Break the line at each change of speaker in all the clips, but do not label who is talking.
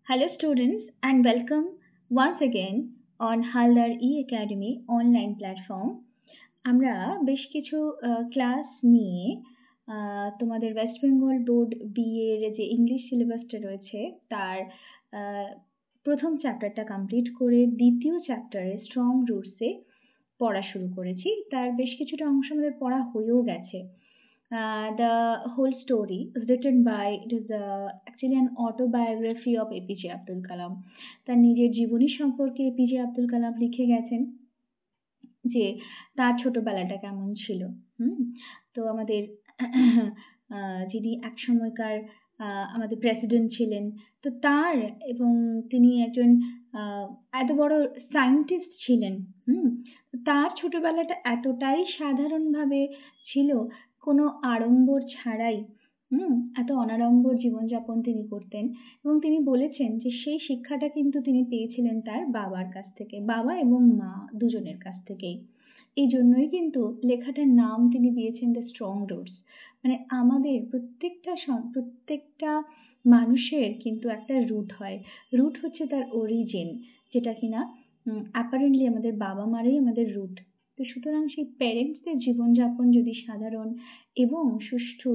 Hello, students, and welcome once again on Haldar E-Academy online platform. আমরা বেশ কিছু class নিয়ে তোমাদের ওয়েস্ট বেঙ্গল বোর্ড বি এর যে ইংলিশ সিলেবাসটা রয়েছে তার আহ, প্রথম চ্যাপ্টারটা কমপ্লিট করে দ্বিতীয় চ্যাপ্টারে স্ট্রং রুটসে পড়া শুরু করেছি। তার বেশ কিছুটা অংশ আমাদের পড়া হয়েও গেছে। The whole story is written by, it is actually an autobiography of APJ Abdul Kalam. তার নিজের জীবনী সম্পর্কে এপিজে আব্দুল কালাম লিখে গেছেন যে তার ছোটবেলাটা কেমন ছিল। তো আমাদের যিনি এক সময়কার আমাদের প্রেসিডেন্ট ছিলেন, তো তার এবং তিনি একজন এত বড় সায়েন্টিস্ট ছিলেন। তার ছোটবেলাটা এতটাই সাধারণভাবে ছিল, কোনো আড়ম্বর ছাড়াই এত অনাড়ম্বর জীবনযাপন তিনি করতেন। এবং তিনি বলেছেন যে সেই শিক্ষাটা কিন্তু তিনি পেয়েছিলেন তার বাবার কাছ থেকে, বাবা এবং মা দুজনের কাছ থেকেই। এই জন্যই কিন্তু লেখাটার নাম তিনি দিয়েছেন দ্য স্ট্রং রুটস। মানে আমাদের প্রত্যেকটা মানুষের কিন্তু একটা রুট হয়। রুট হচ্ছে তার অরিজিন, যেটা কিনা অ্যাপারেন্টলি আমাদের বাবা মারাই আমাদের রুট। তো সুতরাং সেই প্যারেন্টসদের জীবনযাপন যদি সাধারণ এবং সুষ্ঠু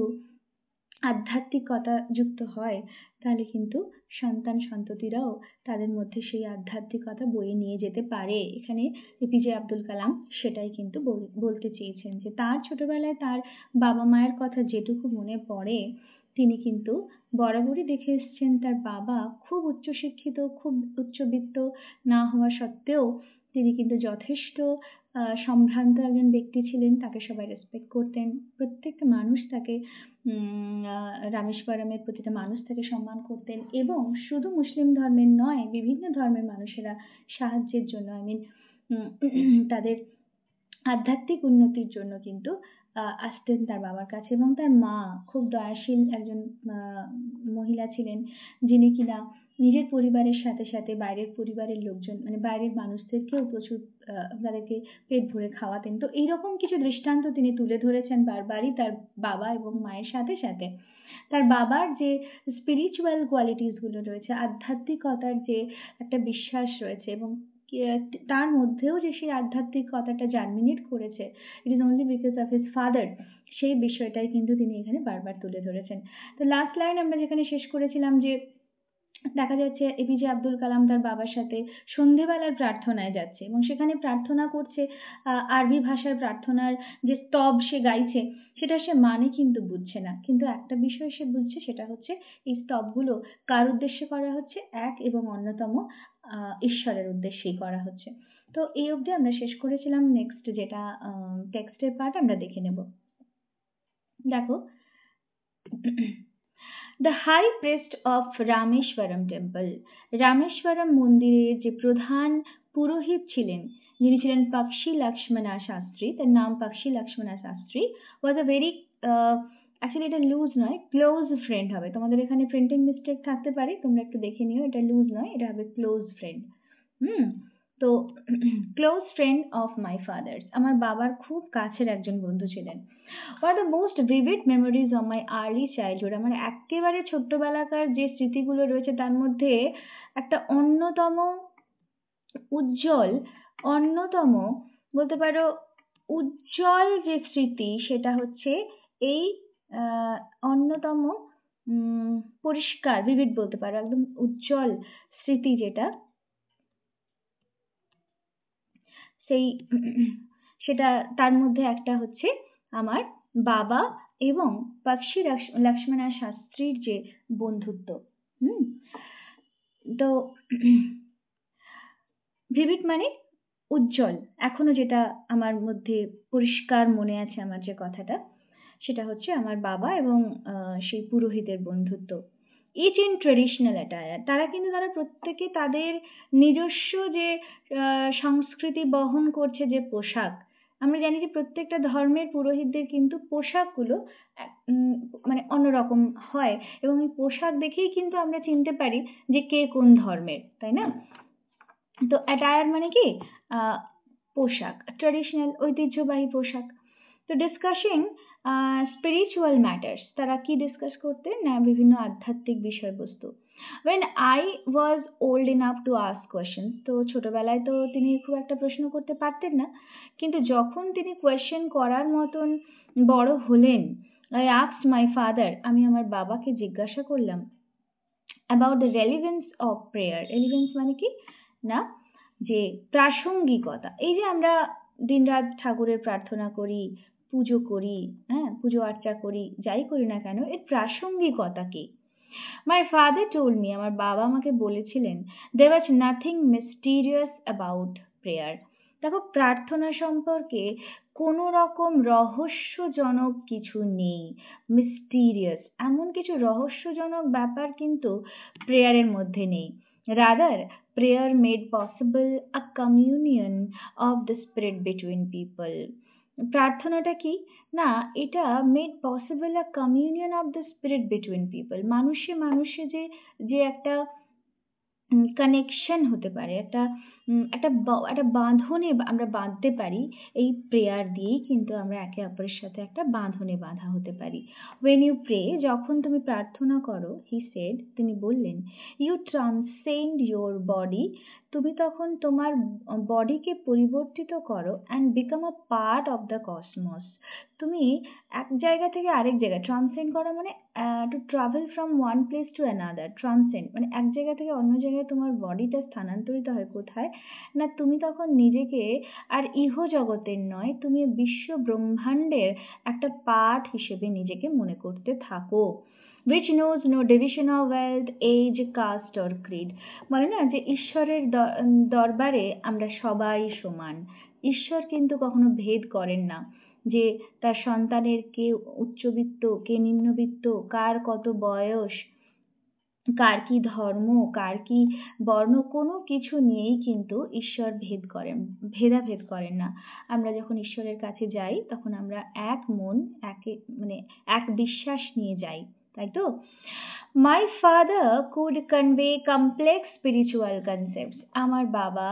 আধ্যাত্মিকতা যুক্ত হয়, তাহলে কিন্তু সন্তান সন্ততিরাও তাদের মধ্যে সেই আধ্যাত্মিকতা বয়ে নিয়ে যেতে পারে। এখানে এপিজে আব্দুল কালাম সেটাই কিন্তু বলতে চেয়েছেন যে তার ছোটবেলায় তার বাবা মায়ের কথা যেটুকু মনে পড়ে, তিনি কিন্তু বরাবরই দেখে এসেছেন তার বাবা খুব উচ্চশিক্ষিত, খুব উচ্চবিত্ত না হওয়া সত্ত্বেও তিনি কিন্তু যথেষ্ট সম্ভ্রান্ত একজন ব্যক্তি ছিলেন। তাকে সবাই রেসপেক্ট করতেন, প্রত্যেকটা মানুষ তাকে রামেশ্বরমের প্রতিটা মানুষ তাকে সম্মান করতেন। এবং শুধু মুসলিম ধর্মের নয়, বিভিন্ন ধর্মের মানুষেরা সাহায্যের জন্য, তাদের আধ্যাত্মিক উন্নতির জন্য কিন্তু আসতেন তার বাবার কাছে। এবং তার মা খুব দয়াশীল একজন মহিলা ছিলেন, যিনি কিনা নিজের পরিবারের সাথে সাথে বাইরের পরিবারের লোকজন, মানে বাইরের মানুষদেরকেও প্রচুর তাদেরকে পেট ভরে খাওয়াতেন। তো এইরকম কিছু দৃষ্টান্ত তিনি তুলে ধরেছেন বারবারই তার বাবা এবং মায়ের সাথে সাথে। তার বাবার যে স্পিরিচুয়াল কোয়ালিটিস গুলো রয়েছে, আধ্যাত্মিকতার যে একটা বিশ্বাস রয়েছে, এবং তার মধ্যেও যে সেই আধ্যাত্মিকতাটা জার্মিনেট করেছে, it is only because of his father, সেই বিষয়টাই কিন্তু তিনি এখানে বারবার তুলে ধরেছেন। তো লাস্ট লাইন আমরা যেখানে শেষ করেছিলাম, যে দেখা যাচ্ছে এপিজে আব্দুল কালাম তার বাবার সাথে সন্ধেবেলার প্রার্থনায় যাচ্ছে এবং সেখানে প্রার্থনা করছে, আরবি ভাষার প্রার্থনার যে স্তব সে গাইছে, সেটা সে মানে কিন্তু বুঝছে না, কিন্তু একটা বিষয় সে বুঝছে, সেটা হচ্ছে এই স্তবগুলো কার উদ্দেশ্যে করা হচ্ছে, এক এবং অন্যতম ঈশ্বরের উদ্দেশ্যেই করা হচ্ছে। তো এই অবধি আমরা শেষ করেছিলাম। নেক্সট যেটা টেক্সটের পার্ট আমরা দেখে নেব। দেখো, the high priest of Rameswaram temple, Rameswaram মন্দিরের যে প্রধান পুরোহিত ছিলেন, যিনি ছিলেন পক্ষী লক্ষ্মণা শাস্ত্রী, তার নাম পক্ষী লক্ষ্মণা শাস্ত্রী, ওয়াজ আ ভেরি, অ্যাকচুয়ালি এটা লুজ নয়, ক্লোজ ফ্রেন্ড হবে। তোমাদের এখানে প্রিন্টিং মিস্টেক থাকতে পারে, তোমরা একটু দেখে নিও, এটা লুজ নয়, এটা হবে ক্লোজ ফ্রেন্ড। তো close friend of my father's, আমার বাবার খুব কাছের একজন বন্ধু ছিলেন। One of the most vivid memories of my early childhood, আমার একেবারে ছোট্টবেলাকার যে স্মৃতিগুলো রয়েছে তার মধ্যে একটা অন্যতম উজ্জ্বল, অন্যতম বলতে পারো উজ্জ্বল যে স্মৃতি, সেটা হচ্ছে এই অন্যতম পরিষ্কার, ভিভিড বলতে পারো, একদম উজ্জ্বল স্মৃতি যেটা, সেই সেটা তার মধ্যে একটা হচ্ছে আমার বাবা এবং পক্ষী লক্ষ্মণা শাস্ত্রীর যে বন্ধুত্ব। তো ভিভিড মানে উজ্জ্বল, এখনো যেটা আমার মধ্যে পরিষ্কার মনে আছে, আমার যে কথাটা, সেটা হচ্ছে আমার বাবা এবং সেই পুরোহিতের বন্ধুত্ব। ইচ ইন ট্রেডিশনাল অ্যাটায়ার, তারা প্রত্যেকে তাদের নিজস্ব যে সংস্কৃতি বহন করছে, যে পোশাক, আমরা জানি যে প্রত্যেকটা ধর্মের পুরোহিতদের কিন্তু পোশাকগুলো মানে অন্যরকম হয়, এবং এই পোশাক দেখেই কিন্তু আমরা চিনতে পারি যে কে কোন ধর্মের, তাই না? তো অ্যাটায়ার মানে কি, পোশাক, ট্র্যাডিশনাল ঐতিহ্যবাহী পোশাক। তো ডিসকাসিং স্পিরিচুয়াল ম্যাটার্স, তারা কি ডিসকাস করতেন না, বিভিন্ন আধ্যাত্মিক বিষয়বস্তু। When I was old enough to ask questions, তো ছোটবেলায় তো তিনি খুব একটা প্রশ্ন করতে পারতেন না, কিন্তু যখন তিনি কোয়েশ্চেন করার মতন বড় হলেন, I asked my father, আমি আমার বাবাকে জিজ্ঞাসা করলাম about the relevance of prayer. Relevance মানে কি না, যে প্রাসঙ্গিকতা। এই যে আমরা দিনরাত ঠাকুরের প্রার্থনা করি, পুজো করি, হ্যাঁ, পুজো আর্চা করি, যাই করি না কেন, এর প্রাসঙ্গিকতা কি? My father told me, আমার বাবা আমাকে বলেছিলেন, there was nothing mysterious about prayer. দেখো, প্রার্থনা সম্পর্কে কোনো রকম রহস্যজনক কিছু নেই। মিস্টিরিয়াস, এমন কিছু রহস্যজনক ব্যাপার কিন্তু প্রেয়ারের মধ্যে নেই। Rather, prayer made possible a communion of the spirit between people. প্রার্থনাটা কি না, এটা made possible a communion of the spirit between people. মানুষে মানুষে যে যে একটা কানেকশন হতে পারে, একটা বাঁধনে আমরা বাঁধতে পারি, এই প্রেয়ার দিয়েই কিন্তু আমরা একে অপরের সাথে একটা বাঁধনে বাঁধা হতে পারি। ওয়েন ইউ প্রে, যখন তুমি প্রার্থনা করো, হি সেড, তিনি বললেন, ইউ ট্রান্সেন্ড ইয়োর বডি, তুমি তখন তোমার বডিকে পরিবর্তিত করো, and become a part of the cosmos. তুমি এক জায়গা থেকে আরেক জায়গায়, ট্রান্সেন্ড করা মানে to travel from one place to another. Transcend মানে এক জায়গা থেকে অন্য জায়গায় তোমার বডিটা স্থানান্তরিত হয়। কোথায় না, তুমি তখন নিজেকে আর ইহ জগতের নয়, তুমি বিশ্ব ব্রহ্মাণ্ডের একটা পার্ট হিসেবে নিজেকে মনে করতে থাকো। which knows no division of wealth, age, caste or creed. বলে না যে ঈশ্বরের দরবারে আমরা সবাই সমান। ঈশ্বর কিন্তু কখনো ভেদ করেন না, যে তার সন্তানের কে উচ্চবিত্ত, কে নিম্নবিত্ত, কার কত বয়স, কার কি ধর্ম, কার কি বর্ণ, কোনো কিছু নিয়েই কিন্তু ঈশ্বর ভেদাভেদ করেন না। আমরা যখন ঈশ্বরের কাছে যাই, তখন আমরা এক মন, এক বিশ্বাস নিয়ে যাই, তাই তো? My father could convey complex spiritual concepts. আমার বাবা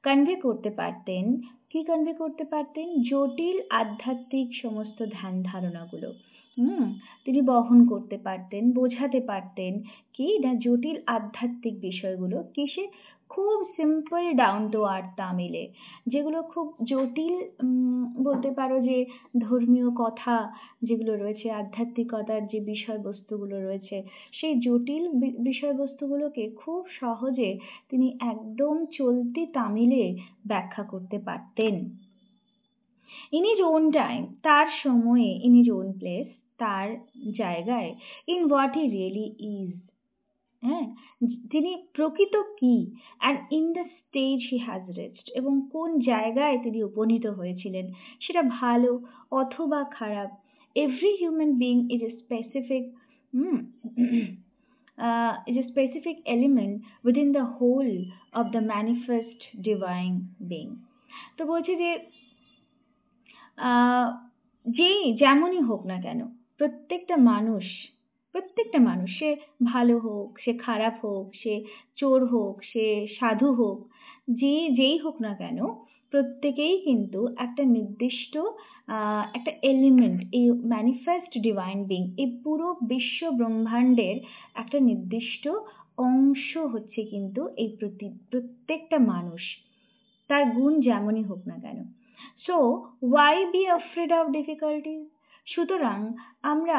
কনভে করতে পারতেন, কি কনভে করতে পারতেন? জটিল আধ্যাত্মিক সমস্ত ধ্যান ধারণাগুলো তিনি বহন করতে পারতেন, বোঝাতে পারতেন। কি না, জটিল আধ্যাত্মিক বিষয়গুলো কিসে? খুব সিম্পল ডাউন টু আর্থ তামিলে, যেগুলো খুব জটিল বলতে পারো, যে ধর্মীয় কথা যেগুলো রয়েছে, আধ্যাত্মিকতার যে বিষয়বস্তুগুলো রয়েছে, সেই জটিল বিষয়বস্তুগুলোকে খুব সহজে তিনি একদম চলতি তামিলে ব্যাখ্যা করতে পারতেন। ইন হিজ ওন টাইম, তার সময়ে, ইন হিজ ওন প্লেস, তার জায়গায়, in what he really is, হ্যাঁ, তিনি প্রকৃত কি, and in the stage he has reached, এবং কোন জায়গায় তিনি উপনীত হয়েছিলেন, সেটা ভালো অথবা খারাপ। Every human being is a specific element within the whole of the manifest divine being. তো বলছি যে যে যেমনই হোক না কেন, প্রত্যেকটা মানুষ, সে ভালো হোক, সে খারাপ হোক, সে চোর হোক, সে সাধু হোক, যেই হোক না কেন, প্রত্যেকেই কিন্তু একটা নির্দিষ্ট একটা এলিমেন্ট, এই ম্যানিফেস্ট ডিভাইন বিং, এই পুরো বিশ্ব ব্রহ্মাণ্ডের একটা নির্দিষ্ট অংশ হচ্ছে কিন্তু এই প্রত্যেকটা মানুষ, তার গুণ যেমনই হোক না কেন। So why be afraid of difficulties? সুতরাং আমরা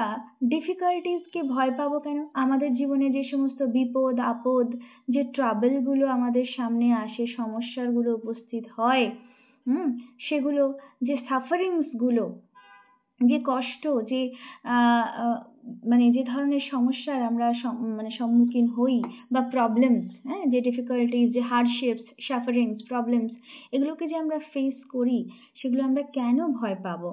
ডিফিকাল্টিজকে ভয় পাবো কেন? আমাদের জীবনে যে সমস্ত বিপদ আপদ, যে ট্রাবলগুলো আমাদের সামনে আসে, সমস্যাগুলো উপস্থিত হয়, সেগুলো, যে সাফারিংসগুলো, যে কষ্ট, যে যে ধরনের সমস্যার আমরা সম্মুখীন হই, বা প্রবলেমস, যে ডিফিকাল্টিজ, যে হার্ডশিপস, সাফারিংস, প্রবলেমস, এগুলোকে যে আমরা ফেস করি, সেগুলো আমরা কেন ভয় পাবো?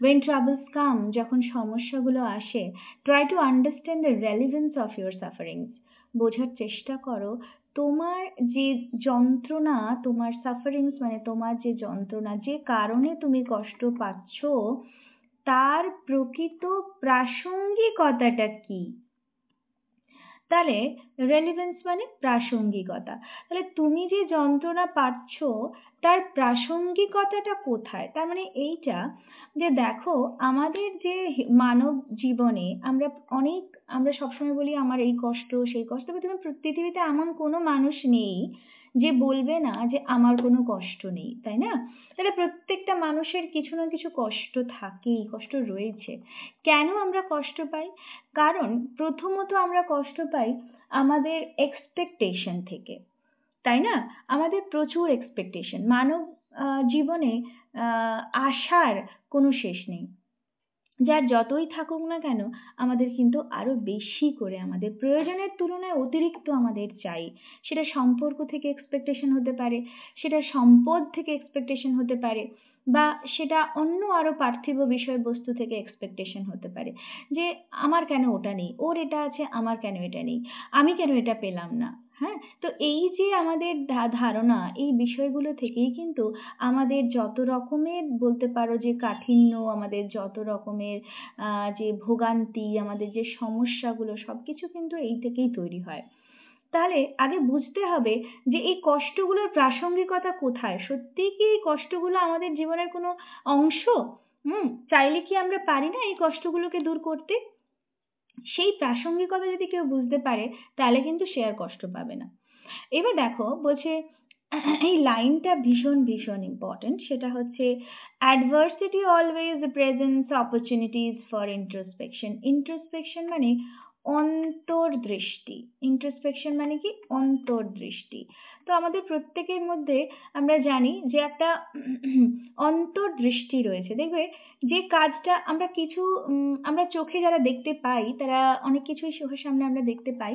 When troubles come, যখন সমস্যাগুলো আসে, try to understand the relevance of your sufferings. বোঝার চেষ্টা করো তোমার যে যন্ত্রণা, তোমার সাফারিংস মানে তোমার যে যন্ত্রণা, যে কারণে তুমি কষ্ট পাচ্ছ, তার প্রকৃত প্রাসঙ্গিকতাটা কি, তাহলে রেলিভেন্স মানে প্রাসঙ্গিকতা। তাহলে তুমি যে যন্ত্রণা পাচ্ছ তার প্রাসঙ্গিকতাটা কোথায়? তার মানে এইটা যে দেখো, আমাদের যে মানব জীবনে আমরা সবসময় বলি আমার এই কষ্ট সেই কষ্ট, তবে তুমি পৃথিবীতে এমন কোনো মানুষ নেই যে বলবে না যে আমার কোনো কষ্ট নেই, তাই না? তাহলে প্রত্যেকটা মানুষের কিছু না কিছু কষ্ট থাকেই, কষ্ট রয়েছে। কেন আমরা কষ্ট পাই? কারণ প্রথমত আমরা কষ্ট পাই আমাদের এক্সপেকটেশন থেকে, তাই না? আমাদের প্রচুর এক্সপেকটেশন। মানব জীবনে আশার কোনো শেষ নেই। যার যতই থাকুক না কেন, আমাদের কিন্তু আরো বেশি করে আমাদের প্রয়োজনের তুলনায় অতিরিক্ত আমাদের চাই। সেটা সম্পর্ক থেকে এক্সপেকটেশন হতে পারে, সেটা সম্পদ থেকে এক্সপেকটেশন হতে পারে, বা সেটা অন্য আরো পার্থিব বিষয়বস্তু থেকে এক্সপেকটেশন হতে পারে। যে আমার কেন ওটা নেই, ওর এটা আছে আমার কেন এটা নেই, আমি কেন এটা পেলাম না। হ্যাঁ, তো এই যে আমাদের ধারণা, এই বিষয়গুলো থেকেই কিন্তু আমাদের যত রকমের বলতে পারো যে কাঠিন্য, আমাদের যত রকমের যে ভোগান্তি, আমাদের যে সমস্যাগুলো, সবকিছু কিন্তু এই থেকেই তৈরি হয়। তাহলে আগে বুঝতে হবে যে এই কষ্টগুলোর প্রাসঙ্গিকতা কোথায়। সত্যিই কি এই কষ্টগুলো আমাদের জীবনের কোনো অংশ? চাইলে কি আমরা পারি না এই কষ্টগুলোকে দূর করতে? সেই প্রাসঙ্গিকতা যদি কেউ বুঝতে পারে, তাহলে কিন্তু সে আর কষ্ট পাবে না। এবার দেখো বলছে, এই লাইনটা ভীষণ ভীষণ ইম্পর্টেন্ট। সেটা হচ্ছে, adversity always presents opportunities for introspection. Introspection মানে অন্তর্দৃষ্টি। ইন্ট্রোস্পেকশন মানে কি? অন্তর্দৃষ্টি। তো আমাদের প্রত্যেকের মধ্যে আমরা জানি যে একটা অন্তর্দৃষ্টি রয়েছে। দেখবে যে কাজটা আমরা চোখে যারা দেখতে পাই, তারা অনেক কিছুই চোখের সামনে আমরা দেখতে পাই,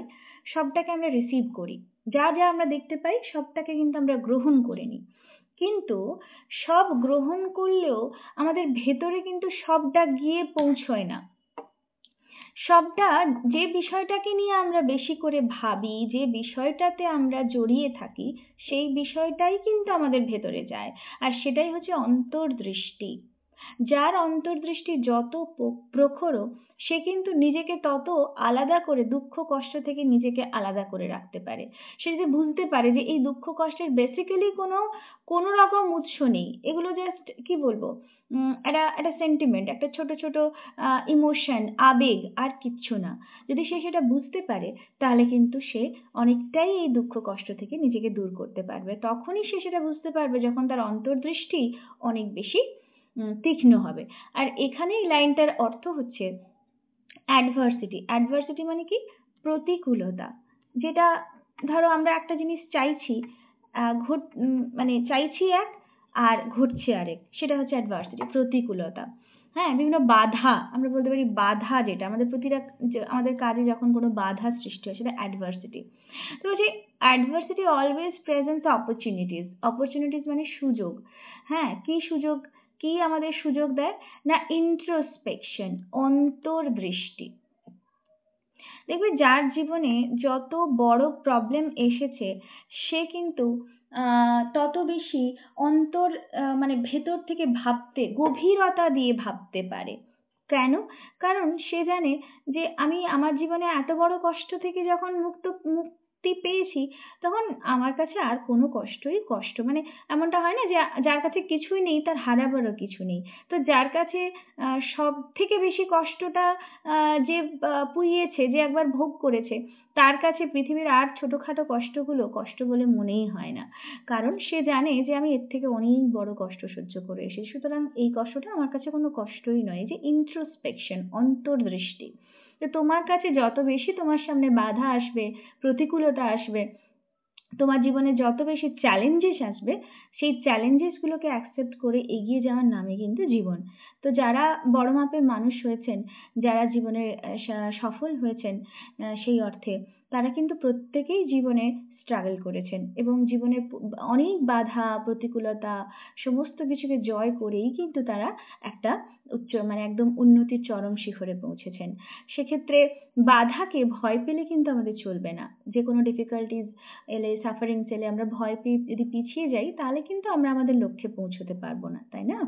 সবটাকে আমরা রিসিভ করি। যা যা আমরা দেখতে পাই সবটাকে কিন্তু আমরা গ্রহণ করে নিই। কিন্তু সব গ্রহণ করলেও আমাদের ভেতরে কিন্তু সবটা গিয়ে পৌঁছয় না। সবটা, যে বিষয়টাকে নিয়ে আমরা বেশি করে ভাবি, যে বিষয়টাতে আমরা জড়িয়ে থাকি, সেই বিষয়টাই কিন্তু আমাদের ভেতরে যায়। আর সেটাই হচ্ছে অন্তর্দৃষ্টি। যার অন্তর্দৃষ্টি যত প্রখর, সে কিন্তু নিজেকে তত আলাদা করে, দুঃখ কষ্ট থেকে নিজেকে আলাদা করে রাখতে পারে। সে যদি বুঝতে পারে যে এই দুঃখ কষ্টের বেসিক্যালি কোনো রকম উৎস নেই, এগুলো জাস্ট কি বলবো, একটা সেন্টিমেন্ট, একটা ছোট ছোট ইমোশন, আবেগ, আর কিচ্ছু না। যদি সে সেটা বুঝতে পারে, তাহলে কিন্তু সে অনেকটাই এই দুঃখ কষ্ট থেকে নিজেকে দূর করতে পারবে। তখনই সে সেটা বুঝতে পারবে যখন তার অন্তর্দৃষ্টি অনেক বেশি তীক্ষ্ণ হবে। আর এখানে এই লাইনটার অর্থ হচ্ছে অ্যাডভার্সিটি। অ্যাডভার্সিটি মানে কি? প্রতিকূলতা। যেটা ধরো আমরা একটা জিনিস চাইছি, মানে চাইছি এক, আর ঘটছে আরেক, সেটা হচ্ছে অ্যাডভার্সিটি, প্রতিকূলতা। হ্যাঁ, বিভিন্ন বাধা, আমরা বলতে পারি বাধা, যেটা আমাদের কাজে যখন কোনো বাধা সৃষ্টি হয়, সেটা অ্যাডভার্সিটি। তো বলছি, adversity always presents opportunities. Opportunities মানে সুযোগ। হ্যাঁ, কি সুযোগ? কি আমাদের সুযোগ দেয় না? ইন্ট্রোস্পেকশন, অন্তর্দৃষ্টি। দেখবে যার জীবনে যত বড় প্রবলেম এসেছে, সে কিন্তু তত বেশি মানে ভেতর থেকে ভাবতে, গভীরতা দিয়ে ভাবতে পারে। কেন? কারণ সে জানে যে আমি আমার জীবনে এত বড় কষ্ট থেকে যখন মুক্তি পেয়েছি, তখন আমার কাছে আর কোনো কষ্টই কষ্ট, মানে এমনটা হয় না যে যার কাছে কিছুই নেই তার হারাবারও কিছু নেই। তো যার কাছে সব থেকে বেশি কষ্টটা যে পুইয়েছে, যে একবার ভোগ করেছে, তার কাছে পৃথিবীর আর ছোটখাটো কষ্টগুলো কষ্ট বলে মনেই হয় না। কারণ সে জানে যে আমি এর থেকে অনেক বড় কষ্ট সহ্য করে এসেছি, সুতরাং এই কষ্টটা আমার কাছে কোনো কষ্টই নয়। যে ইন্ট্রোস্পেকশন, অন্তর্দৃষ্টি। তো তোমার কাছে যত বেশি তোমার সামনে বাধা আসবে, প্রতিকূলতা আসবে, তোমার জীবনে যত বেশি চ্যালেঞ্জেস আসবে, সেই চ্যালেঞ্জেসগুলোকে অ্যাকসেপ্ট করে এগিয়ে যাওয়ার নামে কিন্তু জীবন। তো যারা বড় মাপের মানুষ হয়েছেন, যারা জীবনে সফল হয়েছেন সেই অর্থে, তারা কিন্তু প্রত্যেকেই জীবনে স্ট্রাগল করেছেন, এবং জীবনের অনেক বাধা প্রতিকূলতা সমস্ত কিছুকে জয় করেই কিন্তু তারা একটা মানে একদম উন্নতির চরম শিখরে পৌঁছেছেন। সেক্ষেত্রে বাধাকে ভয় পেলে কিন্তু আমাদের চলবে না। যে কোনো ডিফিকাল্টিজ এলে, সাফারিংস এলে আমরা ভয় পেয়ে যদি পিছিয়ে যাই, তাহলে কিন্তু আমরা আমাদের লক্ষ্যে পৌঁছতে পারবো না, তাই না?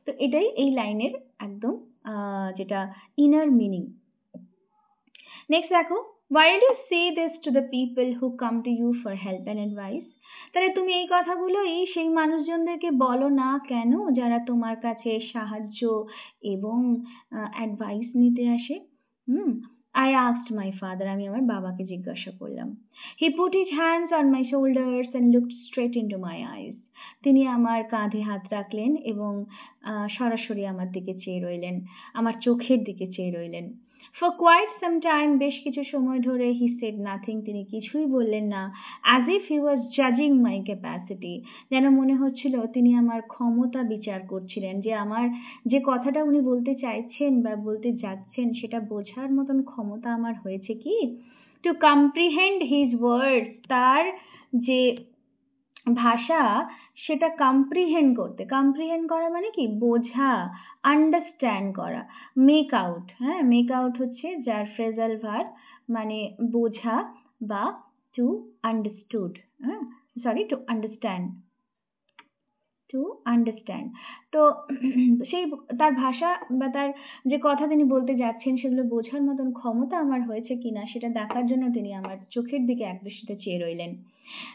তো এটাই এই লাইনের একদম যেটা ইনার মিনিং। নেক্সট দেখো, Why do you say this to the people who come to you for help and advice? তাহলে তুমি এই কথাগুলোই সেই মানুষজনদেরকে বলো না কেন যারা তোমার কাছে সাহায্য এবং অ্যাডভাইস নিতে আসে? হুম, I asked my father, আমি আমার বাবাকে জিজ্ঞাসা করলাম. He put his hands on my shoulders and looked straight into my eyes. তিনি আমার কাঁধে হাত রাখলেন এবং সরাসরি আমার দিকে চেয়ে রইলেন, আমার চোখের দিকে চেয়ে রইলেন. For quite some time, বেশ কিছু সময় ধরে he said nothing, তিনি কিছুই বললেন না, as if he was judging my capacity, যেন মনে হচ্ছিল তিনি আমার ক্ষমতা বিচার করছিলেন, যে আমার যে কথাটা উনি বলতে চাইছেন বা বলতে যাচ্ছেন সেটা বোঝার মতন ক্ষমতা আমার হয়েছে কি, to comprehend his words, তার যে ভাষা সেটা কম্প্রিহেন্ড করা মানে কি, বোঝা, আন্ডারস্ট্যান্ড করা, মেক আউট. হ্যাঁ, মেক আউট হচ্ছে যার ফ্রেজাল ভার্ব, মানে বোঝা বা টু আন্ডারস্টুড, হ্যাঁ sorry to understand, to understand. তো সেই তার ভাষা বা তার যে কথা তিনি বলতে যাচ্ছেন সেগুলো বোঝার মতন ক্ষমতা আমার হয়েছে কিনা সেটা দেখার জন্য তিনি আমার চোখের দিকে একদৃষ্টিতে চেয়ে রইলেন.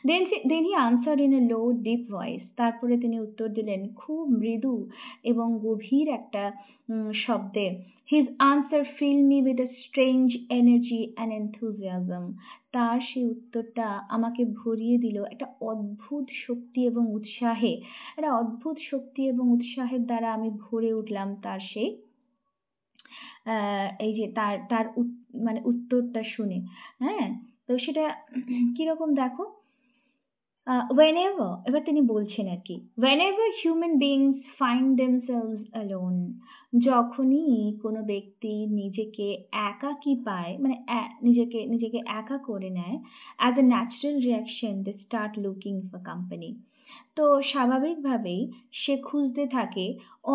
Then he answered in a low deep voice, তারপরে তিনি উত্তর দিলেন খুব মৃদু এবং গভীর একটা শব্দে. His answer filled me with a strange energy and enthusiasm. তার সেই উত্তরটা আমাকে ভরিয়ে দিল একটা অদ্ভুত শক্তি এবং উৎসাহে, একটা অদ্ভুত শক্তি এবং উৎসাহের দ্বারা আমি ভরে উঠলাম তার সেই এই যে তার তার মানে উত্তরটা শুনে. হ্যাঁ, তো সেটা কিরকম দেখো, whenever, এবার তিনি বলছেন আর কি, whenever human beings find themselves alone, যখনই কোনো ব্যক্তি নিজেকে একাকী পায়, মানে নিজেকে একা করে নেয়, as a natural reaction they start looking for company. তো স্বাভাবিকভাবেই সে খুঁজতে থাকে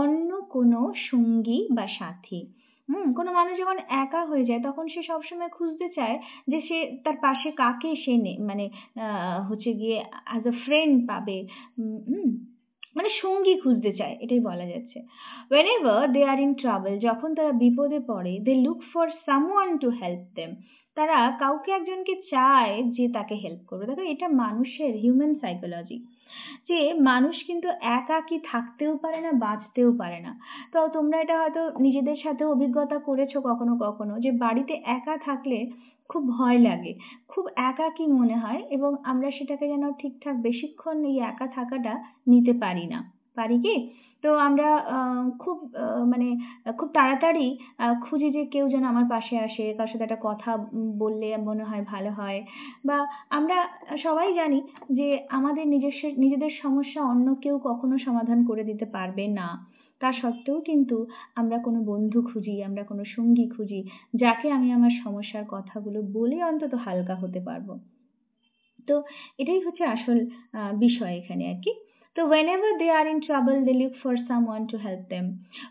অন্য কোনো সঙ্গী বা সাথী. কোনো মানুষ যখন একা হয়ে যায় তখন সে সবসময় খুঁজতে চায় যে সে তার পাশে কাকে সে মানে হচ্ছে গিয়ে অ্যাজ আ ফ্রেন্ড পাবে, মানে সঙ্গী খুঁজতে চায়, এটাই বলা যাচ্ছে. whenever they are in trouble, যখন তারা বিপদে পড়ে, they look for someone to help them, তারা কাউকে একজনকে চায় যে তাকে হেল্প করবে. দেখো এটা মানুষের হিউম্যান সাইকোলজি, যে মানুষ কিন্তু একাকী থাকতেও পারে না, বাঁচতেও পারে না. তো তোমরা এটা হয়তো নিজেদের সাথে অভিজ্ঞতা করেছো কখনো কখনো, যে বাড়িতে একা থাকলে খুব ভয় লাগে, খুব একাকী মনে হয় এবং আমরা সেটাকে যেন ঠিকঠাক বেশিক্ষণ এই একা থাকাটা নিতে পারি না. পারি কি? তো আমরা খুব মানে খুব তাড়াতাড়ি খুঁজি যে কেউ যেন আমার পাশে আসে, কারোর সাথে একটা কথা বললে মনে হয় ভালো হয়, বা আমরা সবাই জানি যে আমাদের নিজেদের সমস্যা অন্য কেউ কখনো সমাধান করে দিতে পারবে না. তা সত্ত্বেও কিন্তু আমরা কোনো বন্ধু খুঁজি, আমরা কোনো সঙ্গী খুঁজি, যাকে আমি আমার সমস্যার কথাগুলো বলে অন্তত হালকা হতে পারবো. তো এটাই হচ্ছে আসল বিষয় এখানে আর কি. তো whenever they are in trouble, they look for someone to help them.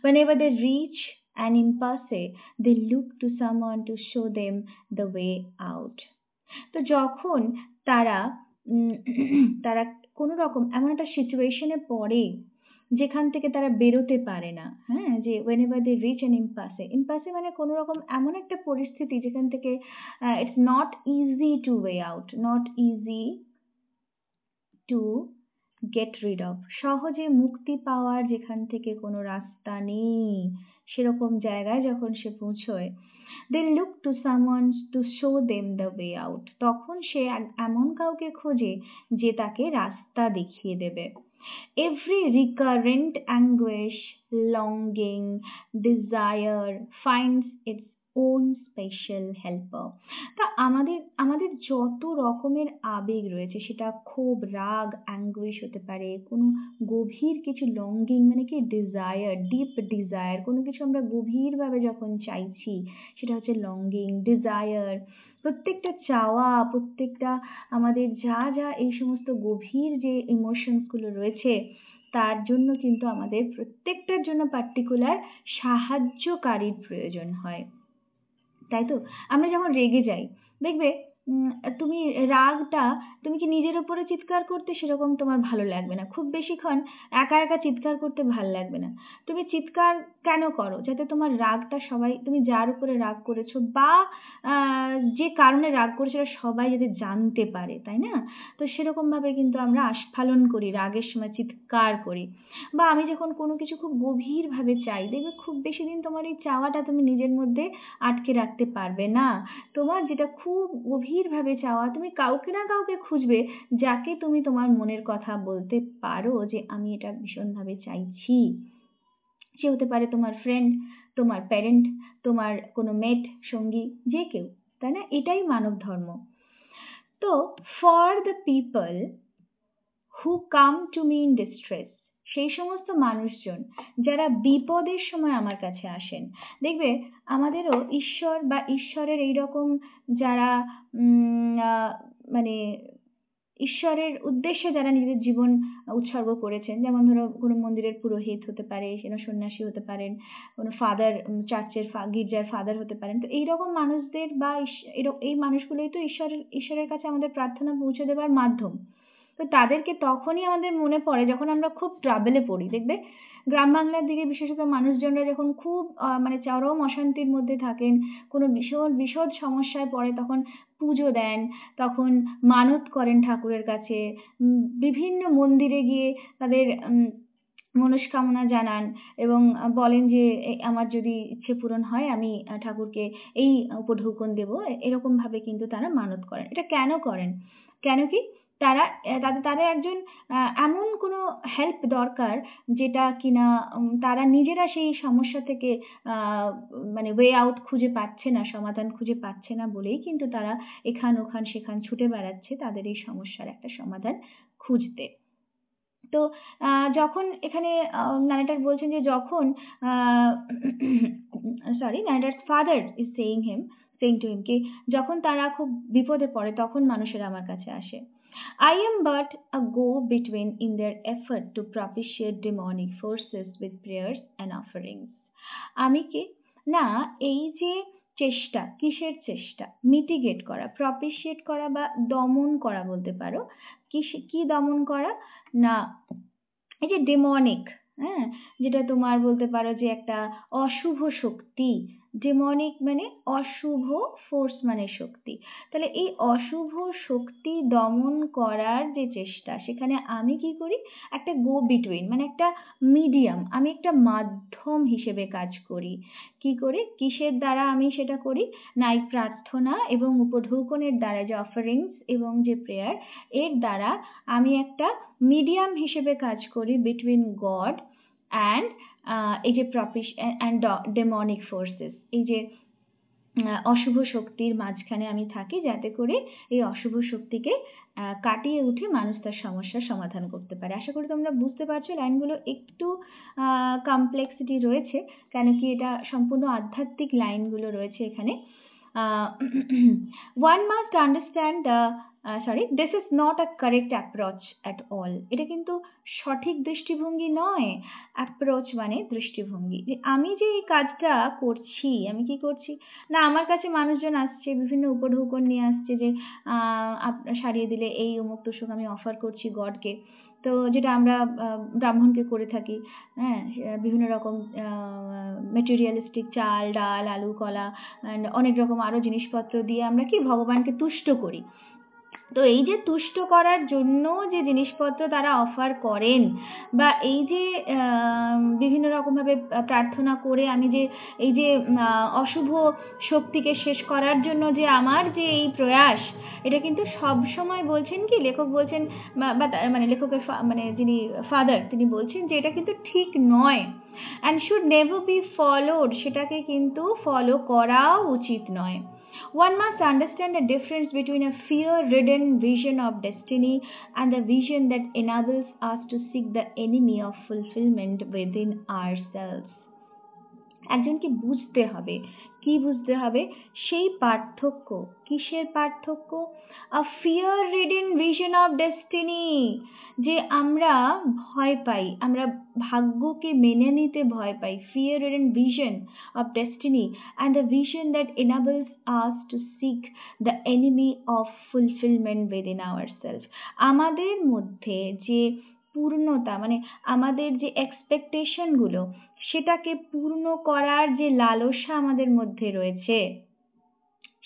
Whenever they reach an impasse, they look to someone to show them the way out. তো যখন তারা তারা কোনো রকম এমন একটা সিচুয়েশনে পড়ে যেখান থেকে তারা বেরোতে পারে না, হ্যাঁ, যে whenever they reach an impasse মানে কোনো রকম এমন একটা পরিস্থিতি যেখান থেকে it's not easy to way out, not easy to get rid of, সহজে মুক্তি পাওয়ার যেখান থেকে কোনো রাস্তা নেই, সেরকম জায়গায় যখন সে পৌঁছয়, they look to someone to show them the way out, তখন সে এমন কাউকে খোঁজে যে তাকে রাস্তা দেখিয়ে দেবে. Every recurrent anguish, longing, desire finds its own special helper. তা আমাদের যত রকমের আবেগ রয়েছে, সেটা ক্ষোভ, রাগ, অ্যাঙ্গুইশ হতে পারে, কোনো গভীর কিছু লঙ্গিং মানে কি ডিজায়ার, ডিপ ডিজায়ার, কোনো কিছু আমরা গভীরভাবে যখন চাইছি সেটা হচ্ছে লঙ্গিং, ডিজায়ার. প্রত্যেকটা চাওয়া, প্রত্যেকটা আমাদের যা যা এই সমস্ত গভীর যে ইমোশনসগুলো রয়েছে তার জন্য কিন্তু আমাদের প্রত্যেকটার জন্য পার্টিকুলার সাহায্যকারীর প্রয়োজন হয়, তাই তো? আমরা যখন রেগে যাই দেখবে তুমি রাগটা, তুমি কি নিজের উপরে চিৎকার করতে সেরকম তোমার ভালো লাগবে না, খুব বেশিক্ষণ একা একা চিৎকার করতে ভালো লাগবে না। তুমি চিৎকার কেন করো? যাতে তোমার রাগটা সবাই, তুমি যার উপরে রাগ করেছো বা যে কারণে রাগ করেছো সেটা সবাই যাতে জানতে পারে, তাই না? তো সেরকম ভাবে কিন্তু আমরা আস্ফালন করি, রাগের সময় চিৎকার করি। বা আমি যখন কোনো কিছু খুব গভীর ভাবে চাই, দেখবে খুব বেশি দিন তোমার এই চাওয়াটা তুমি নিজের মধ্যে আটকে রাখতে পারবে না। তোমার যেটা খুব গভীরভাবে চাওয়া, তুমি কাউকে না কাউকে খুঁজবে যাকে তুমি তোমার মনের কথা বলতে পারো যে আমি এটা ভীষণভাবে চাইছি। সে হতে পারে তোমার ফ্রেন্ড, তোমার প্যারেন্ট, তোমার কোনো মেট, সঙ্গী, যে কেউ, তাই না? এটাই মানব ধর্ম। তো for the people who come to me in distress, সেই সমস্ত মানুষজন যারা বিপদের সময় আমার কাছে আসেন, দেখবে আমাদেরও ঈশ্বর বা ঈশ্বরের এইরকম যারা মানে ঈশ্বরের উদ্দেশ্যে যারা নিজেদের জীবন উৎসর্গ করেছেন, যেমন ধরো কোনো মন্দিরের পুরোহিত হতে পারে, কোনো সন্ন্যাসী হতে পারেন, কোনো ফাদার, চার্চের গির্জার ফাদার হতে পারেন। তো এইরকম মানুষদের বা এই মানুষগুলোই তো ঈশ্বরের কাছে আমাদের প্রার্থনা পৌঁছে দেওয়ার মাধ্যম। তো তাদেরকে তখনই আমাদের মনে পড়ে যখন আমরা খুব ট্রাবলে পড়ি। দেখবে গ্রাম বাংলার দিকে বিশেষত মানুষজনরা যখন খুব মানে চরম অশান্তির মধ্যে থাকেন, কোনো বিষদ সমস্যায় পড়ে, তখন পুজো দেন, তখন মানত করেন ঠাকুরের কাছে, বিভিন্ন মন্দিরে গিয়ে তাদের মনস্কামনা জানান এবং বলেন যে আমার যদি ইচ্ছে পূরণ হয় আমি ঠাকুরকে এই উপঢৌকন দেব। এরকম ভাবে কিন্তু তারা মানত করেন। এটা কেন করেন? কেন কি? তারা তাদের একজন এমন কোনো হেল্প দরকার যেটা কিনা তারা নিজেরা সেই সমস্যা থেকে মানে ওয়ে আউট খুঁজে পাচ্ছে না, সমাধান খুঁজে পাচ্ছে না বলেই কিন্তু তারা এখান ওখান সেখান ছুটে বেড়াচ্ছে তাদের এই সমস্যার একটা সমাধান খুঁজতে। তো যখন এখানে নারেটার বলছেন যে যখন sorry, নারেটার father is saying to him কি যখন তারা খুব বিপদে পড়ে তখন মানুষেরা আমার কাছে আসে। I am but a go between in their effort to propitiate demonic forces with prayers and offerings. আমি কি না, এই যে চেষ্টা, কিসের চেষ্টা? মিটিগেট করা, প্রপিশিয়েট করা বা দমন করা বলতে পারো। কি দমন করা? না, এই যে ডেমনিক, হ্যাঁ, যেটা তোমার বলতে পারো যে একটা অশুভ শক্তি। ডেমনিক মানে অশুভ, ফোর্স মানে শক্তি। তাহলে এই অশুভ শক্তি দমন করার যে চেষ্টা, সেখানে আমি কি করি? একটা গো বিটুইন, মানে একটা মিডিয়াম, আমি একটা মাধ্যম হিসেবে কাজ করি। কি করে? কিসের দ্বারা আমি সেটা করি? না, এই প্রার্থনা এবং উপঢৌকনের দ্বারা, যে অফারিংস এবং যে প্রেয়ার, এর দ্বারা আমি একটা মিডিয়াম হিসেবে কাজ করি বিটুইন গড অ্যান্ড এই যে অ্যান্ড ডেমনিক ফোর্সেস, এই যে অশুভ শক্তির মাঝখানে আমি থাকি, যাতে করে এই অশুভ শক্তিকে কাটিয়ে উঠে মানুষ তার সমস্যার সমাধান করতে পারে। আশা করি তোমরা বুঝতে পারছো। লাইনগুলো একটু কমপ্লেক্সিটি রয়েছে, কেন কি এটা সম্পূর্ণ আধ্যাত্মিক লাইনগুলো রয়েছে এখানে। one must understand this is not a correct approach at all. এটা কিন্তু সঠিক দৃষ্টিভঙ্গি নয়। অ্যাপ্রোচ মানে দৃষ্টিভঙ্গি। যে আমি যে এই কাজটা করছি, আমি কি করছি? না, আমার কাছে মানুষজন আসছে, বিভিন্ন উপঢৌকন নিয়ে আসছে যে সারিয়ে দিলে এই অমুক তোষক আমি অফার করছি গডকে। তো যেটা আমরা ব্রাহ্মণকে করে থাকি, হ্যাঁ, বিভিন্ন রকম মেটেরিয়ালিস্টিক চাল, ডাল, আলু, কলা, অনেক রকম আরো জিনিসপত্র দিয়ে আমরা কি ভগবানকে তুষ্ট করি। তো এই যে তুষ্ট করার জন্য যে জিনিসপত্র তারা অফার করেন, বা এই যে বিভিন্ন রকম ভাবে প্রার্থনা করে আমি যে এই যে অশুভ শক্তিকে শেষ করার জন্য যে আমার যে এই প্রয়াস, এটা কিন্তু সব সময় বলছেন কি লেখক বলছেন, বা মানে লেখকের মানে যিনি ফাদার, তিনি বলছেন যে এটা কিন্তু ঠিক নয়, and should never be followed, সেটাকে কিন্তু ফলো করাও উচিত নয়। One must understand the difference between a fear-ridden vision of destiny and the vision that enables us to seek the enemy of fulfillment within ourselves. একজনকে বুঝতে হবে। কি বুঝতে হবে? সেই পার্থক্য। কিসের পার্থক্য? A fear-ridden vision of destiny, যে আমরা ভয় পাই, আমরা ভাগ্যকে মেনে নিতে ভয় পাই, fear and vision of destiny and the vision that enables us to seek the enemy of fulfillment within ourselves. আমাদের মধ্যে যে পূর্ণতা, মানে আমাদের যে এক্সপেকটেশন গুলো, সেটাকে পূর্ণ করার যে লালসা আমাদের মধ্যে রয়েছে,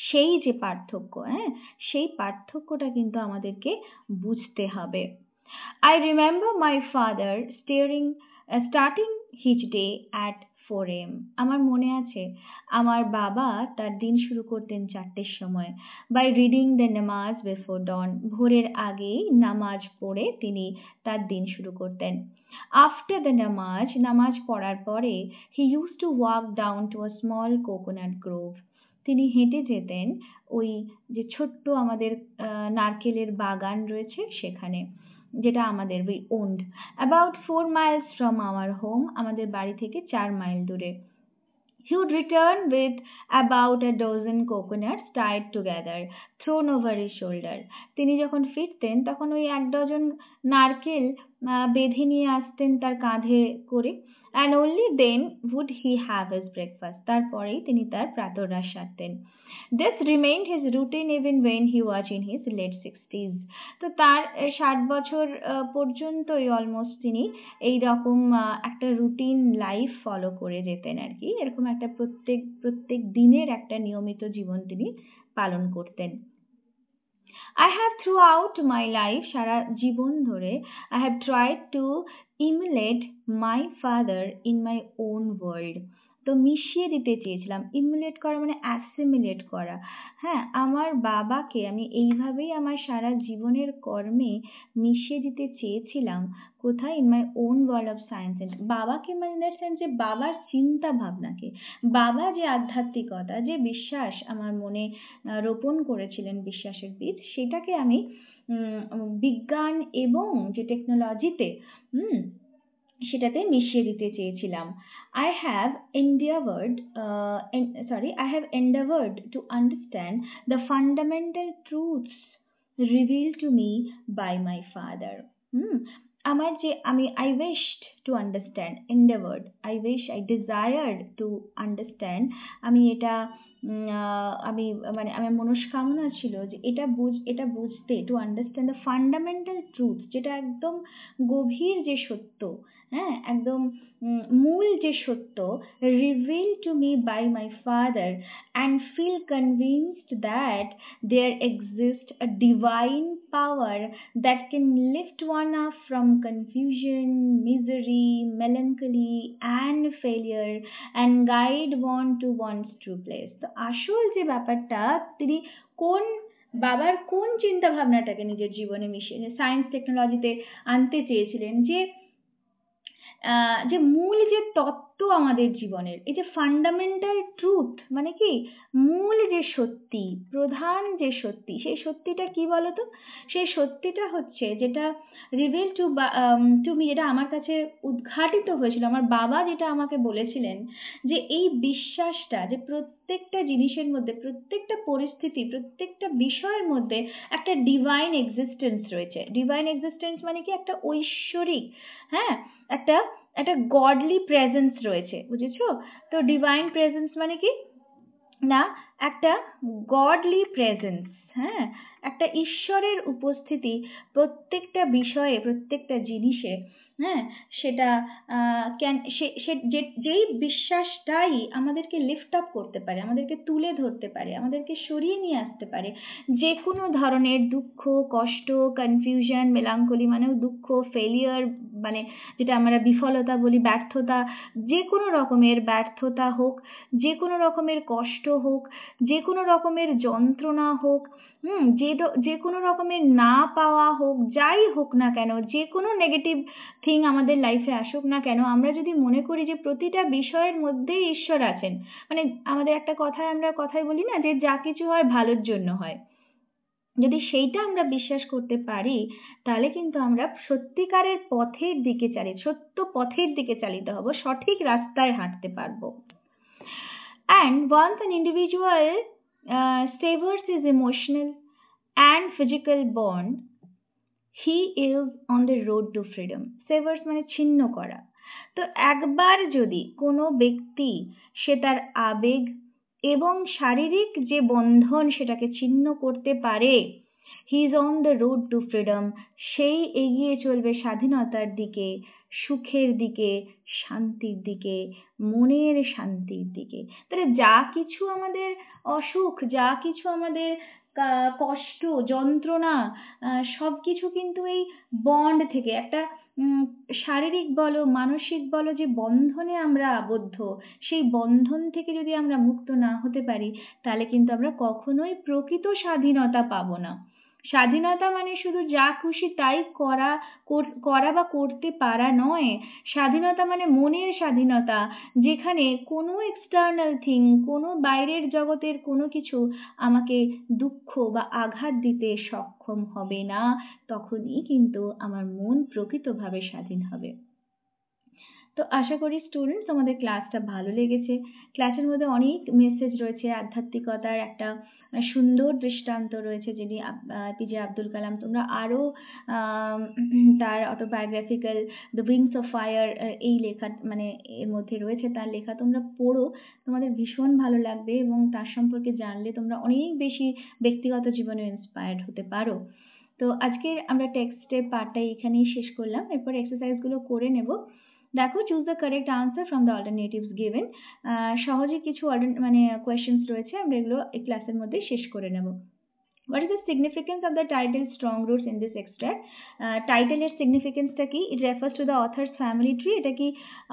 সেই যে পার্থক্য, হ্যাঁ, সেই পার্থক্যটা কিন্তু আমাদেরকে বুঝতে হবে। I remember my father starting his day at 4 a.m. আমার মনে আছে আমার বাবা তার দিন শুরু করতেন 4টের সময়, by reading the namaz before dawn. ভোরের আগেই নামাজ পড়ে তিনি তার দিন শুরু করতেন। After the নামাজ পড়ার পরে he used to walk down to a small coconut grove. তিনি হেঁটে যেতেন ওই যে ছোট্ট আমাদের নারকেলের বাগান রয়েছে সেখানে, যেটা আমাদের we owned, about 4 miles from our home, আমাদের বাড়ি থেকে 4 মাইল দূরে। He would return with about a dozen coconuts tied together, thrown over his shoulder. তিনি যখন ফিরতেন তখন ওই 1 ডজন নারকেল বেঁধে নিয়ে আসতেন তার কাঁধে করে, and only then would he have his breakfast. তারপরেই তিনি তার প্রাতরাশ সারতেন। This remained his routine even when he was in his late 60s. তো তার 60 বছর পর্যন্তই অলমোস্ট তিনি এই রকম একটা রুটিন লাইফ ফলো করে যেতেন আর কি, এরকম একটা প্রত্যেক দিনের একটা নিয়মিত জীবন তিনি পালন করতেন। I have throughout my life, সারা জীবন ধরে, I have tried to emulate my father in my own world. তো মিশিয়ে দিতে চেয়েছিলাম, ইমুলেট করা মানে অ্যাসিমিলেট করা, হ্যাঁ, আমার বাবাকে আমি এইভাবেই আমার সারা জীবনের কর্মে মিশিয়ে দিতে চেয়েছিলাম। কোথায়? In my own world of science. বাবাকে মানে ইন দ্যাট সেন্স যে বাবার চিন্তা ভাবনাকে, বাবা যে আধ্যাত্মিকতা, যে বিশ্বাস আমার মনে রোপণ করেছিলেন, বিশ্বাসের বীজ, সেটাকে আমি বিজ্ঞান এবং যে টেকনোলজিতে সেটাতে মিশিয়ে দিতে চেয়েছিলাম। I have endeavored to understand the fundamental truths revealed to me by my father. আমার যে I wished to understand, endeavored, I desired to understand, আমি এটা আমার মনস্কামনা ছিল যে এটা বুঝতে, to understand the fundamental truth, যেটা একদম গভীর যে সত্য, হ্যাঁ, একদম মূল যে সত্য, revealed to me by my father, and feel convinced that there exists a divine power that can lift one up from confusion, misery, melancholy and failure and guide one to one's true place. তো আসল যে ব্যাপারটা, তিনি বাবার কোন চিন্তা ভাবনাটাকে নিজের জীবনে মিশিয়ে সায়েন্স টেকনোলজিতে আনতে চেয়েছিলেন, যে মূল যে তত্ত্ব আমাদের জীবনের, এই যে ফান্ডামেন্টাল ট্রুথ, মানে কি মূল যে সত্যি, প্রধান যে সত্যি, সেই সত্যিটা কি বলতো? সেই সত্যিটা হচ্ছে যেটা রিভিল টু মি, যেটা আমার কাছে উদ্ঘাটিত হয়েছিল, আমার বাবা যেটা আমাকে বলেছিলেন, যে এই বিশ্বাসটা যে প্রত্যেকটা জিনিসের মধ্যে, প্রত্যেকটা পরিস্থিতি, প্রত্যেকটা বিষয়ের মধ্যে একটা ডিভাইন এক্সিস্টেন্স রয়েছে। ডিভাইন এক্সিস্টেন্স মানে কি? একটা ঐশ্বরিক, হ্যাঁ, একটা গডলি প্রেজেন্স রয়েছে, বুঝেছো? তো ডিভাইন প্রেজেন্স মানে কি না, একটা গডলি প্রেজেন্স, হ্যাঁ, একটা ঈশ্বরের উপস্থিতি প্রত্যেকটা বিষয়ে, প্রত্যেকটা জিনিসে, হ্যাঁ, সেটা যেই বিশ্বাসটাই আমাদেরকে লিফট আপ করতে পারে, আমাদেরকে তুলে ধরতে পারে, আমাদেরকে সরিয়ে নিয়ে আসতে পারে যে কোনো ধরনের দুঃখ, কষ্ট, কনফিউশন, মেলাঙ্কলি মানেও দুঃখ, ফেলিয়ার মানে যেটা আমরা বিফলতা বলি, ব্যর্থতা, যে কোনো রকমের ব্যর্থতা হোক, যে কোনো রকমের কষ্ট হোক, যে কোনো রকমের যন্ত্রণা হোক, যে কোনো রকমের না পাওয়া হোক, যাই হোক না কেন, যে কোনো নেগেটিভ থিং আমাদের লাইফে আসুক না কেন, আমরা যদি মনে করি যে প্রতিটা বিষয়ের মধ্যেই ঈশ্বর আছেন, মানে আমাদের একটা কথায় বলি না, যে যা কিছু হয় ভালোর জন্য হয়, যদি সেইটা আমরা বিশ্বাস করতে পারি, তাহলে কিন্তু আমরা সত্যিকারের পথের দিকে সত্য পথের দিকে চালিত হব, সঠিক রাস্তায় হাঁটতে পারবো। And once an individual severs his emotional and physical bond, he is on the road two freedom. সেভার্স মানে ছিন্ন করা। তো একবার যদি কোনো ব্যক্তি সে তার আবেগ এবং শারীরিক যে বন্ধন সেটাকে ছিন্ন করতে পারে, he is on the road two freedom, সেই এগিয়ে চলবে স্বাধীনতার দিকে, সুখের দিকে, শান্তির দিকে, মনের শান্তির দিকে। তাহলে যা কিছু আমাদের অসুখ, যা কিছু আমাদের কষ্ট, যন্ত্রণা, সবকিছু কিন্তু এই বন্ড থেকে, একটা শারীরিক বলো মানসিক বলো যে বন্ধনে আমরা আবদ্ধ, সেই বন্ধন থেকে যদি আমরা মুক্ত না হতে পারি, তাহলে কিন্তু আমরা কখনোই প্রকৃত স্বাধীনতা পাবো না। স্বাধীনতা মানে শুধু যা খুশি তাই করা বা করতে পারা নয়। স্বাধীনতা মানে মনের স্বাধীনতা, যেখানে কোনো এক্সটার্নাল থিং, কোনো বাইরের জগতের কোনো কিছু আমাকে দুঃখ বা আঘাত দিতে সক্ষম হবে না। তখনই কিন্তু আমার মন প্রকৃতভাবে স্বাধীন হবে। তো আশা করি স্টুডেন্টস তোমাদের ক্লাসটা ভালো লেগেছে। ক্লাসের মধ্যে অনেক মেসেজ রয়েছে, আধ্যাত্মিকতার একটা সুন্দর দৃষ্টান্ত রয়েছে, যিনি এপিজে আব্দুল কালাম। তোমরা আরও তার autobiographical the wings of fire, এই লেখা মানে এর মধ্যে রয়েছে তার লেখা, তোমরা পড়ো, তোমাদের ভীষণ ভালো লাগবে এবং তার সম্পর্কে জানলে তোমরা অনেক বেশি ব্যক্তিগত জীবনে ইন্সপায়ার্ড হতে পারো। তো আজকে আমরা টেক্সটের পার্টটা এখানেই শেষ করলাম। এরপর এক্সারসাইজগুলো করে নেব। দেখো, choose the correct answer from the alternatives given. সহজে কিছু মানে কোয়েশ্চেন্স রয়েছে, আমরা এগুলো এই ক্লাসের মধ্যে শেষ করে নেব। What is the significance of the title Strong Roots in this extract? টাইটেলের সিগনিফিকেন্সটা কি? It refers to the author's family tree. এটা কি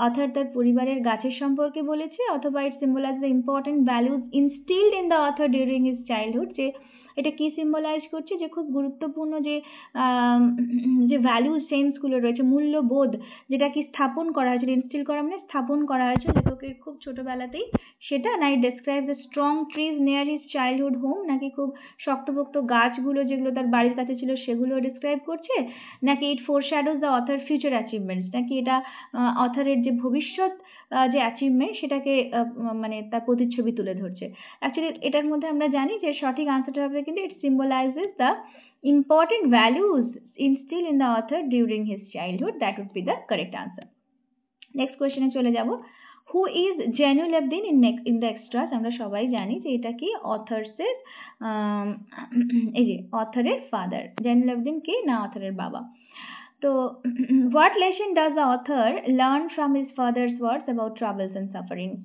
অথর তার পরিবারের গাছের সম্পর্কে বলেছে, অথবা it symbolizes the important values instilled in the author during his childhood? যে এটা কি সিম্বলাইজ করছে, যে খুব গুরুত্বপূর্ণ যে ভ্যালু সেন্সগুলো রয়েছে, মূল্যবোধ, যেটা কি স্থাপন করা হয়েছিল, ইনস্টিল করা মানে স্থাপন করা হয়েছে লেখকের খুব ছোটবেলাতেই, সেটা না it describe the strong trees near his childhood home, নাকি খুব শক্তপোক্ত গাছগুলো যেগুলো তার বাড়ির কাছে ছিল সেগুলো ডিসক্রাইব করছে, নাকি ইট ফোরশ্যাডোজ দ্য অথার ফিউচার অ্যাচিভমেন্টস, নাকি এটা অথারের যে ভবিষ্যৎ যে অ্যাচিভমেন্ট সেটাকে মানে তার প্রতিচ্ছবি তুলে ধরছে। অ্যাকচুয়ালি এটার মধ্যে আমরা জানি যে সঠিক আনসারটা হবে কিন্তু it symbolizes the important values instilled in the author during his childhood. That would be the correct answer. Next question এ চলে যাব। Who is Jainul Abidin in the extras? আমরা সবাই জানি যে এটা কি অথারসের এই যে অথরের ফাদার। জাইনুল আবেদিন কে? না অথরের বাবা। তো what lesson does the author learn from his father's words about troubles and sufferings?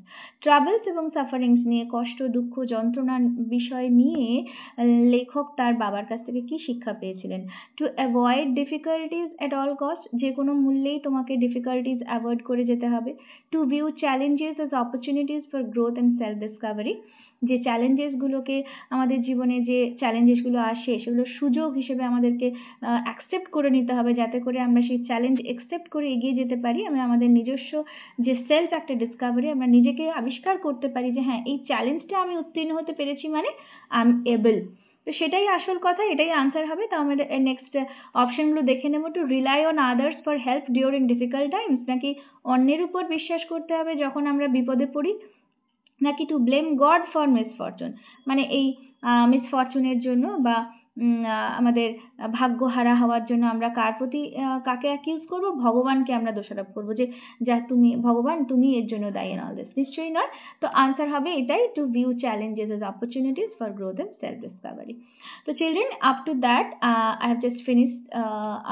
Travels এবং সাফারিংস নিয়ে, কষ্ট, দুঃখ, যন্ত্রণার বিষয় নিয়ে লেখক তার বাবার কাছ থেকে কি শিক্ষা পেয়েছিলেন? To avoid difficulties at all cost, যে কোনো মূল্যেই তোমাকে ডিফিকাল্টিজ অ্যাভয়েড করে যেতে হবে। Two view challenges as opportunities for growth and self Discovery, যে চ্যালেঞ্জেসগুলোকে, আমাদের জীবনে যে চ্যালেঞ্জেসগুলো আসে সেগুলো সুযোগ হিসেবে আমাদেরকে অ্যাকসেপ্ট করে নিতে হবে, যাতে করে আমরা সেই চ্যালেঞ্জ অ্যাকসেপ্ট করে এগিয়ে যেতে পারি। আমরা আমাদের নিজস্ব যে সেলফ একটা ডিসকভারি, আমরা নিজেকে আবিষ্কার করতে পারি যে হ্যাঁ, এই চ্যালেঞ্জটা আমি উত্তীর্ণ হতে পেরেছি মানে আই এম এবল। তো সেটাই আসল কথা, এটাই আনসার হবে। তো আমাদের নেক্সট অপশনগুলো দেখে নেব। Two rely on others for help during difficult Times, নাকি অন্যের উপর বিশ্বাস করতে হবে যখন আমরা বিপদে পড়ি, নাকি to blame god for misfortune, মানে এই মিসফরচুনের জন্য বা আমাদের ভাগ্য হারা হওয়ার জন্য আমরা কাকে অ্যাকিউজ করব? ভগবানকে আমরা দোষারোপ করবো যে যা তুমি ভগবান, তুমি এর জন্য দায়ী, অল দিস। নিশ্চয়ই নয়। তো আনসার হবে এটাই, to view challenges as opportunities for growth and self discovery. তো children, up to that I have just finished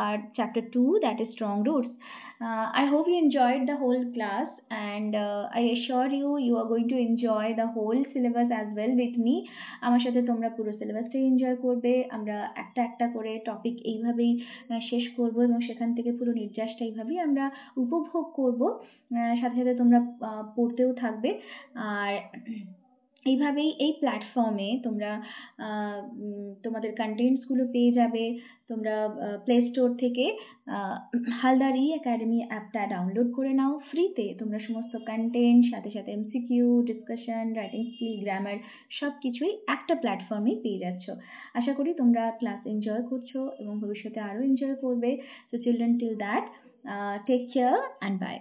our chapter 2, that is Strong Roots. I hope you enjoyed the whole class, and I assure you are going to enjoy the whole syllabus as well with me. আমার সাথে তোমরা পুরো সিলেবাসটাই enjoy করবে। আমরা একটা একটা করে topic এইভাবেই শেষ করব এবং সেখান থেকে পুরো নির্যাসটা এইভাবেই আমরা উপভোগ করব। সাথে সাথে তোমরা পড়তেও থাকবে। আর এইভাবেই এই প্ল্যাটফর্মে তোমরা তোমাদের কন্টেন্টসগুলো পেয়ে যাবে। তোমরা প্লে স্টোর থেকে হালদার ই একাডেমি অ্যাপটা ডাউনলোড করে নাও ফ্রিতে। তোমরা সমস্ত কন্টেন্ট, সাথে সাথে MCQ, discussion, writing skill, grammar সব কিছুই একটা প্ল্যাটফর্মেই পেয়ে যাচ্ছ। আশা করি তোমরা ক্লাস এনজয় করছো এবং ভবিষ্যতে আরও এনজয় করবে। So children, till that, take care and by.